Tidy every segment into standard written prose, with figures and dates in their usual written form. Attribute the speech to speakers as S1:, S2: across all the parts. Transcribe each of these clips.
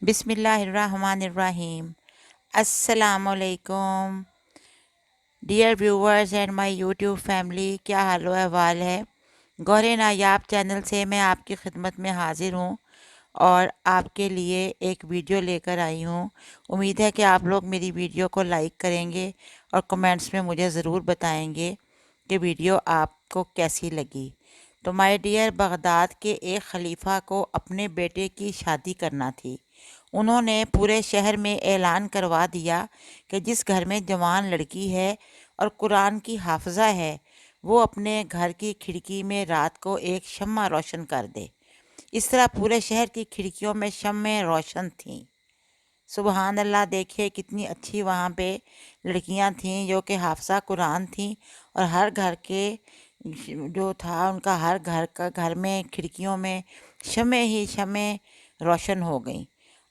S1: بسم اللہ الرحمن الرحیم۔ السلام علیکم dear viewers and my YouTube family, کیا حال و احوال ہے؟ گوہر نایاب چینل سے میں آپ کی خدمت میں حاضر ہوں اور آپ کے لیے ایک ویڈیو لے کر آئی ہوں۔ امید ہے کہ آپ لوگ میری ویڈیو کو لائک کریں گے اور کمنٹس میں مجھے ضرور بتائیں گے کہ ویڈیو آپ کو کیسی لگی۔ تو مائی ڈیئر، بغداد کے ایک خلیفہ کو اپنے بیٹے کی شادی کرنا تھی۔ انہوں نے پورے شہر میں اعلان کروا دیا کہ جس گھر میں جوان لڑکی ہے اور قرآن کی حافظہ ہے، وہ اپنے گھر کی کھڑکی میں رات کو ایک شمع روشن کر دے۔ اس طرح پورے شہر کی کھڑکیوں میں شمعیں روشن تھیں۔ سبحان اللہ! دیکھیے کتنی اچھی وہاں پہ لڑکیاں تھیں جو کہ حافظہ قرآن تھیں، اور ہر گھر کے جو تھا ان کا گھر میں کھڑکیوں میں شمع ہی شمع روشن ہو گئیں۔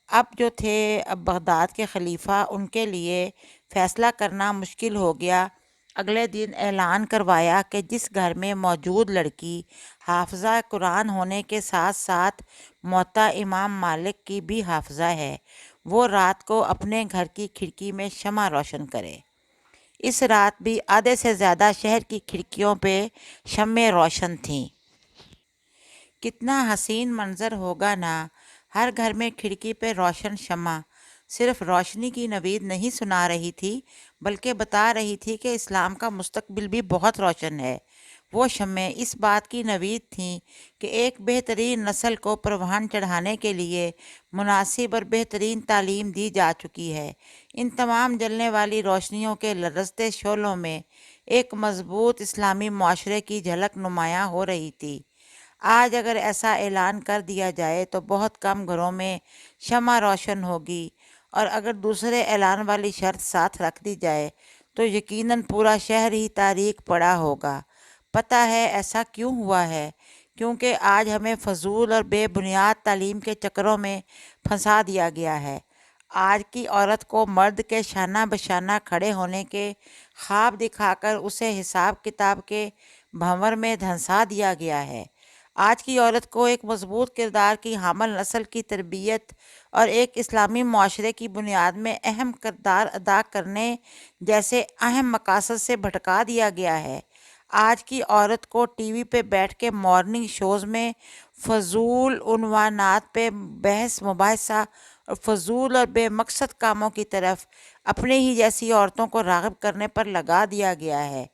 S1: اب جو تھے بغداد کے خلیفہ، ان کے لیے فیصلہ کرنا مشکل ہو گیا۔ اگلے دن اعلان کروایا کہ جس گھر میں موجود لڑکی حافظہ قرآن ہونے کے ساتھ ساتھ موطا امام مالک کی بھی حافظہ ہے، وہ رات کو اپنے گھر کی کھڑکی میں شمع روشن کرے۔ اس رات بھی آدھے سے زیادہ شہر کی کھڑکیوں پہ شمعیں روشن تھیں۔ کتنا حسین منظر ہوگا نا! ہر گھر میں کھڑکی پہ روشن شمع صرف روشنی کی نوید نہیں سنا رہی تھی، بلکہ بتا رہی تھی کہ اسلام کا مستقبل بھی بہت روشن ہے۔ وہ شمعیں اس بات کی نوید تھیں کہ ایک بہترین نسل کو پروان چڑھانے کے لیے مناسب اور بہترین تعلیم دی جا چکی ہے۔ ان تمام جلنے والی روشنیوں کے لرزتے شعلوں میں ایک مضبوط اسلامی معاشرے کی جھلک نمایاں ہو رہی تھی۔ آج اگر ایسا اعلان کر دیا جائے تو بہت کم گھروں میں شمع روشن ہوگی، اور اگر دوسرے اعلان والی شرط ساتھ رکھ دی جائے تو یقیناً پورا شہر ہی تاریک پڑا ہوگا۔ پتہ ہے ایسا کیوں ہوا ہے؟ کیونکہ آج ہمیں فضول اور بے بنیاد تعلیم کے چکروں میں پھنسا دیا گیا ہے۔ آج کی عورت کو مرد کے شانہ بشانہ کھڑے ہونے کے خواب دکھا کر اسے حساب کتاب کے بھنور میں دھنسا دیا گیا ہے۔ آج کی عورت کو ایک مضبوط کردار کی حامل نسل کی تربیت اور ایک اسلامی معاشرے کی بنیاد میں اہم کردار ادا کرنے جیسے اہم مقاصد سے بھٹکا دیا گیا ہے۔ آج کی عورت کو ٹی وی پہ بیٹھ کے مارننگ شوز میں فضول عنوانات پہ بحث مباحثہ اور فضول اور بے مقصد کاموں کی طرف اپنے ہی جیسی عورتوں کو راغب کرنے پر لگا دیا گیا ہے۔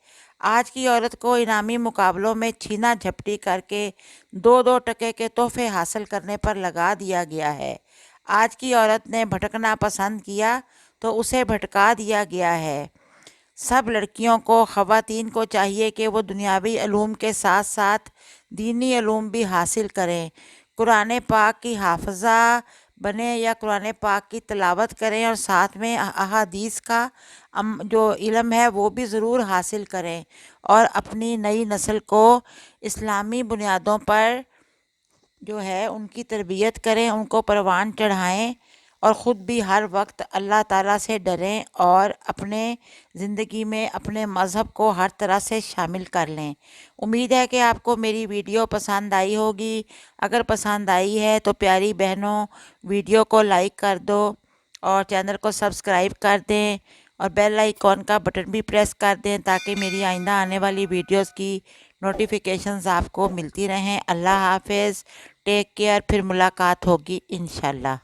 S1: آج کی عورت کو انعامی مقابلوں میں چھینا جھپٹی کر کے 2-2 ٹکے کے تحفے حاصل کرنے پر لگا دیا گیا ہے۔ آج کی عورت نے بھٹکنا پسند کیا تو اسے بھٹکا دیا گیا ہے۔ سب لڑکیوں کو، خواتین کو چاہیے کہ وہ دنیاوی علوم کے ساتھ ساتھ دینی علوم بھی حاصل کریں، قرآن پاک کی حافظہ بنیں یا قرآن پاک کی تلاوت کریں، اور ساتھ میں احادیث کا جو علم ہے وہ بھی ضرور حاصل کریں، اور اپنی نئی نسل کو اسلامی بنیادوں پر جو ہے ان کی تربیت کریں، ان کو پروان چڑھائیں، اور خود بھی ہر وقت اللہ تعالیٰ سے ڈریں اور اپنے زندگی میں اپنے مذہب کو ہر طرح سے شامل کر لیں۔ امید ہے کہ آپ کو میری ویڈیو پسند آئی ہوگی۔ اگر پسند آئی ہے تو پیاری بہنوں، ویڈیو کو لائک کر دو اور چینل کو سبسکرائب کر دیں، اور بیل آئیکن کا بٹن بھی پریس کر دیں تاکہ میری آئندہ آنے والی ویڈیوز کی نوٹیفیکیشنز آپ کو ملتی رہیں۔ اللہ حافظ، ٹیک کیئر، پھر ملاقات ہوگی انشاءاللہ۔